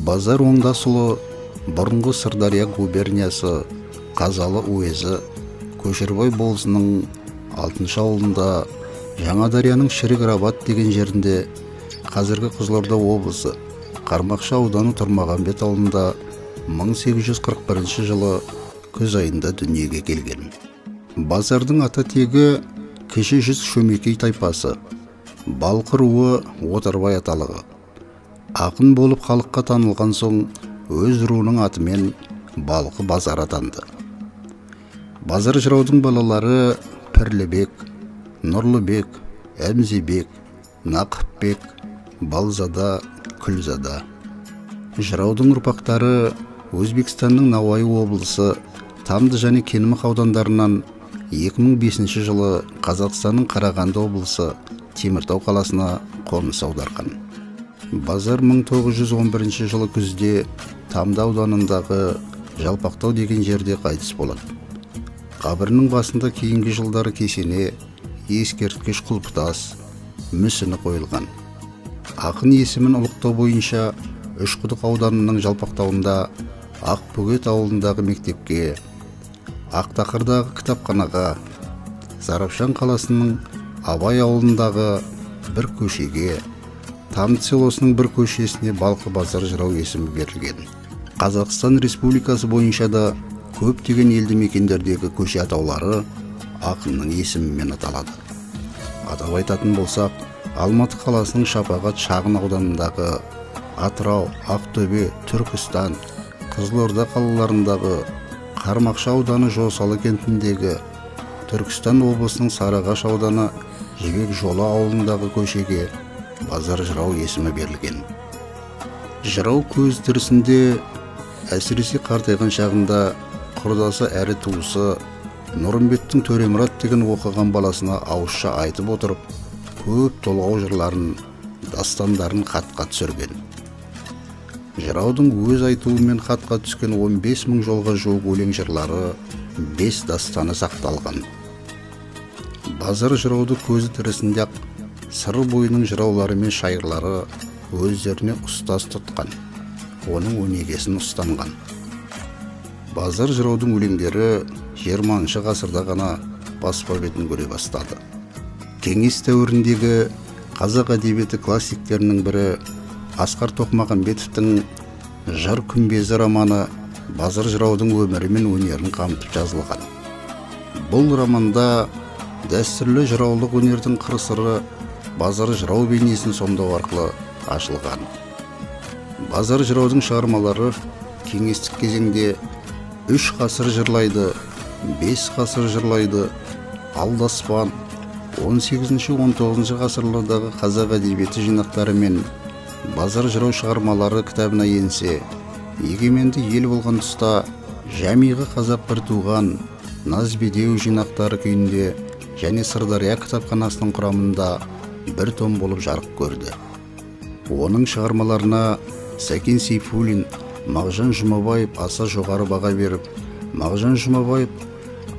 Базар Оңдасұлы бұрынғы Сырдария губерниясы Қазалы уезі Көшербай болысының 6-шы ауылында Жаңадарияның Шірік-Рабат деген жерінде, қазіргі Қызылорда облысы Қармақшы ауданы Тұрмағанбет ауылында 1841 жылы күз айында дүниеге келген. Базардың ата тегі кіші жүз Шөмекей тайпасы, Балқы руы Отарбай аталығы. Ақын болып халыққа танылған соң өз руының атымен Балқы Базар атанды. Базар жыраудың балалары Пірлібек, Нұрлыбек, Әмзебек, Нақыпбек, Балзада, Күлзада. Жыраудың ұрпақтары Өзбекстанның Науаи облысы Тамды және Кенімық аудандарынан 2005 жылы Қазақстанның Қарағанды облысы Теміртау қаласына қоныс аударған. Базар 1911 жылы күзде Тамды ауданындағы Жалпақтау деген жерде қайтыс болады. Қабірінің басында кейінгі жылдары кесене, ескерткіш құлпытас, мүсіні қойылған. Ақын есімін ұлықтау бойынша Үшқұдық ауданының Жалпақтауында Ақбөгет ауылындағы мектепке, Ақтақырдағы кітапханаға, Сарапшан қаласының Абай ауылындағы бір көшеге, Тамды селосының бір көшесіне Балқы Базар жырау есімі берілген. Қазақстан Республикасы бойынша да көптеген елді мекендердегі көше атаулары ақынның есімімен аталады. Атап айтатын болсақ, Алматы қаласының Шапағат шағын ауданындағы, Атырау, Ақтөбе, Түркістан, Қызылорда қалаларындағы, Қармақшы ауданы Жосалы кентіндегі, Түркістан облысының Сарыағаш ауданы Жібек жолы ауылындағы көшеге Базар жырау есімі берілген. Жырау көз тірісінде, әсіресе қартайған шағында құрдасы әрі туысы Нұрымбеттің Төремұрат деген оқыған баласына ауызша айтып отырып, көп толғау жырларын, дастандарын хатқа түсірген. Жыраудың өз айтуымен хатқа түскен 15 мың жолға жуық өлең жырлары, 5 дастаны сақталған. Базар жырауды көзі тірісінде ақ сыр бойының жыраулары мен шайырлары өздеріне ұстаз тұтқан, оның өнегесін ұстанған. Базар жыраудың өлеңдері 20 ғасырда ғана баспа бетін көре бастады. Кеңес дәуіріндегі қазақ әдебиеті классиктерінің бірі Асқар Тоқмағамбетовтің Жыр күмбезі романы Базар жыраудың өмірі мен өнерін қамтып жазылған. Бұл романда дәстүрлі жыраулық өнердің қыр-сыры Базар жырау бейнесін сомдау арқылы ашылған. Базар жыраудың шығармалары кеңестік кезеңде 3 ғасыр жырлайды, 5 ғасыр жырлайды, Алдаспан, 18-19 ғасырлардағы қазақ әдебиеті жинақтары мен Базар жырау шығармалары кітабына енсе, егеменді ел болған тұста Жәмиғи қазақ бір туған, Назбедеу жинақтары күйінде және Сырдария кітапханасының құрамында бір том болып жарық көрді. Оның шығармаларына Сәкен Сейфуллин, Мағжан Жұмабаев аса жоғары баға беріп, Мағжан Жұмабаев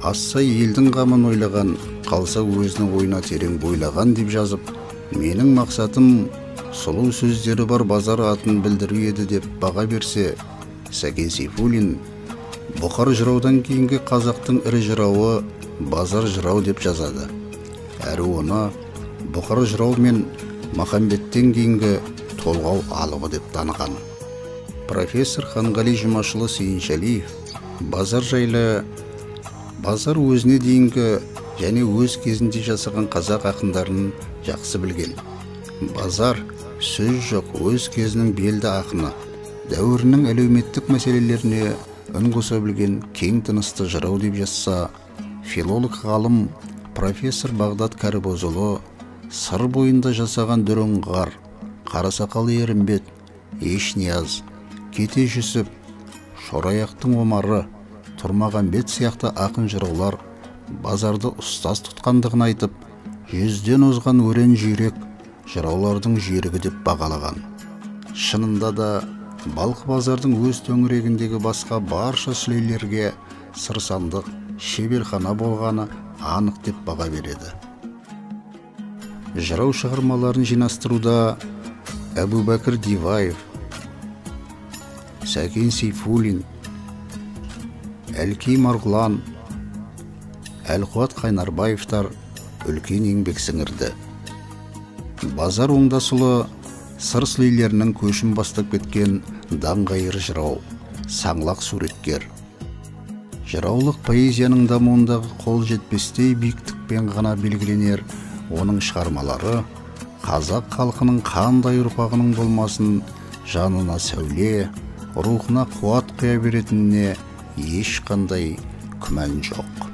аса елдің қамын ойлаған, қалса өзінің ойына терең бойлаған деп жазып, менің мақсатым сұлу сөздері бар Базар атын білдіру еді деп баға берсе, Сәкен Сейфуллин Бұқар жыраудан кейінгі қазақтың ірі жырауы Базар жырау деп жазады. Әрі оны Бұқар жырау мен Махамбеттен кейінгі толғау алыбы деп таныған. Профессор Ханғали Жұмашұлы Сейіншалиев Базар жайлы Базар өзіне дейінгі және өз кезінде жасаған қазақ ақындарын жақсы білген. Базар сөз жоқ өз кезінің белді ақыны, дәуірінің әлеуметтік мәселелеріне үн қоса білген кең тынысты жырау деп жазса, филолог ғалым профессор Бағдат Кәрібозұлы сыр бойында жасаған Дүріңғар, Қарасақал Ерімбет, Ешнияз, Кете Жүсіп, Шораяқтың Омары, Тұрмағанбет сияқты ақын жыраулар Базарды ұстаз тұтқандығын айтып, 100-ден озған өрен жүйрек жыраулардың жүйрігі деп бағалаған. Шынында да Балқы Базардың өз төңірегіндегі басқа барша сүлейлерге сырсандық, шеберхана болғаны анық деп баға береді. Жырау шығармаларын жинастыруда Әбубәкір Диваев, Сәкен Сейфуллин, Әлкей Марғұлан, Әлқуат Қайнарбаевтар үлкен еңбек сіңірді. Базар Оңдасұлы сыр сүлейлерінің көшін бастап кеткен даңғайыр жырау, саңлақ суреткер. Жыраулық поэзияның дамуындағы қол жетпестей биіктікпен ғана белгіленер оның шығармалары қазақ халқының қандай ұрпағының болмасын жанына сәуле, рухына қуат құя беретініне ешқандай күмән жоқ.